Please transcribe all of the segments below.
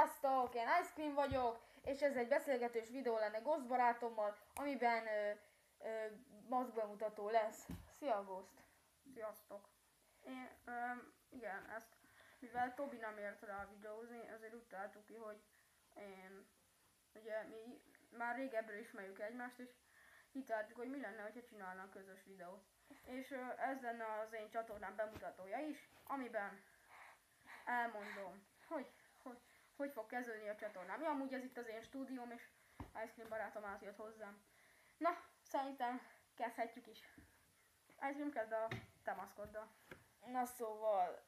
Sziasztok! Én Ice Cream vagyok, és ez egy beszélgetős videó lenne Ghost barátommal, amiben maszkbemutató lesz. Szia Ghost! Sziasztok! Igen, ezt, mivel Tobi nem ért rá videózni, ezért úgy találtuk ki, hogy mi már régebről ismerjük egymást, és így találtuk, hogy mi lenne, ha csinálnánk közös videót. És ez lenne az én csatornám bemutatója is, amiben elmondom, hogy fog kezdődni a csatornám. Ja, amúgy ez itt az én stúdióm, és Ice Cream barátom átjött hozzám. Na, szerintem kezdhetjük is. Ice Cream, kezd a te maszkoddal. Na szóval,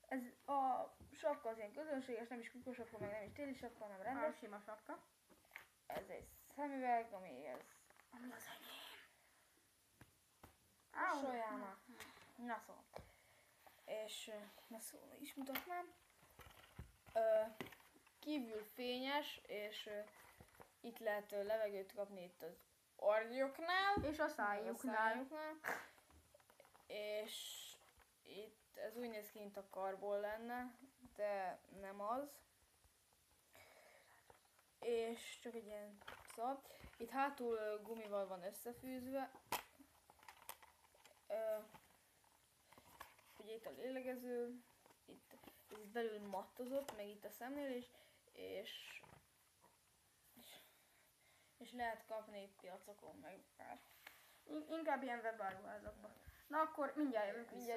ez a sapka az ilyen közönséges, nem is kutyasapka, meg nem is téli sapka, hanem rendes. Sima sapka. Ez egy szemüveg, ami Ami az enyém. Sajának. Na szóval. És na szóval is mutatnám. Kívül fényes, és itt lehet levegőt kapni itt az orgyoknál. És a szájuknál. És itt ez úgy néz ki, mint a karbon lenne, de nem az. És csak egy ilyen szab. Itt hátul gumival van összefűzve. Ugye itt a lélegező, itt belül mattozott, meg itt a szemnél is, és lehet kapni itt piacokon, meg már. Inkább ilyen webáruházakban. Na akkor mindjárt jövünk vissza.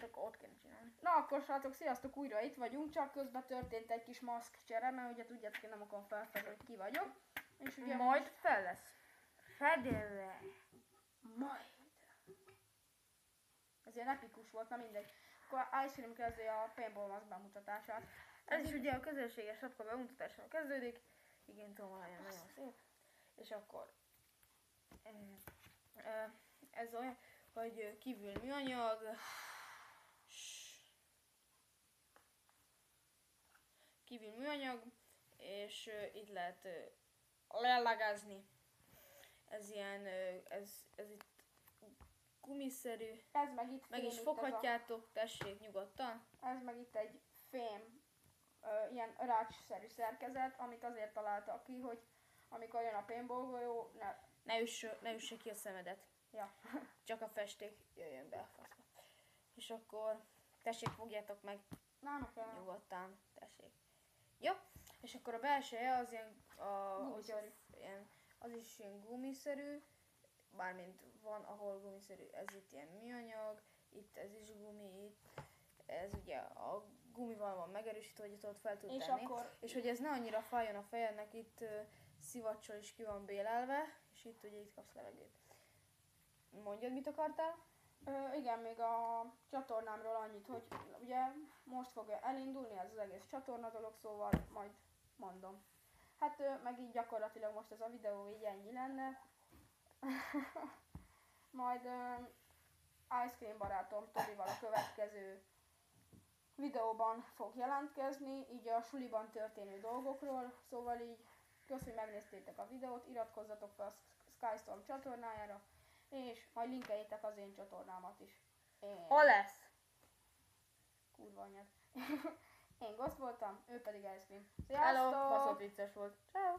Akkor ott kéne csinálni. Na akkor srácok, sziasztok, újra itt vagyunk, csak közben történt egy kis maszkcsere, mert ugye tudjátok, én nem akarom felfedni, hogy ki vagyok. És ugye Majd fel lesz. fedélve. Majd. Ez ilyen epikus volt, na mindegy. Akkor Ice Cream kezdi a paintball mask bemutatását. Ez is ugye a közönséges sapka bemutatásával kezdődik. Igen, tudom, nagyon szép. És akkor ez olyan, hogy kívül műanyag, és itt lehet lellagázni. Ez ilyen, ez itt gumiszerű. Ez meg itt meg is foghatjátok, tessék nyugodtan. Ez meg itt egy fém, ilyen rácsszerű szerkezet, amit azért találtak ki, hogy amikor jön a paintball golyó, ne üsse ki a szemedet. Ja. Csak a festék jöjjön be a faszba. És akkor tessék, fogjátok meg nyugodtan, tessék. Jó, és akkor a belseje az ilyen, az is ilyen gumiszerű, bármint van, ahol gumiszerű, ez itt ilyen műanyag, itt ez is gumi, itt ez ugye a gumival van megerősítve, hogy ott fel tud tenni. És hogy ez ne annyira fájjon a fejednek, itt szivacsal is ki van bélelve, és itt ugye itt kapsz levegőt. Mondjad, mit akartál? Igen, még a csatornámról annyit, hogy ugye most fog elindulni ez az egész csatorna dolog, szóval majd mondom. Hát meg így gyakorlatilag most ez a videó így ennyi lenne. Majd Ice Cream barátom Tobival a következő videóban fog jelentkezni, így a suliban történő dolgokról, szóval így köszönöm, hogy megnéztétek a videót, iratkozzatok fel a Skystorm csatornájára, és majd linkeljétek az én csatornámat is. Hol lesz? Kurva anyag. Én Ghost voltam, ő pedig Ice Cream. Sziasztok! Hello, baszott vicces volt. Ciao.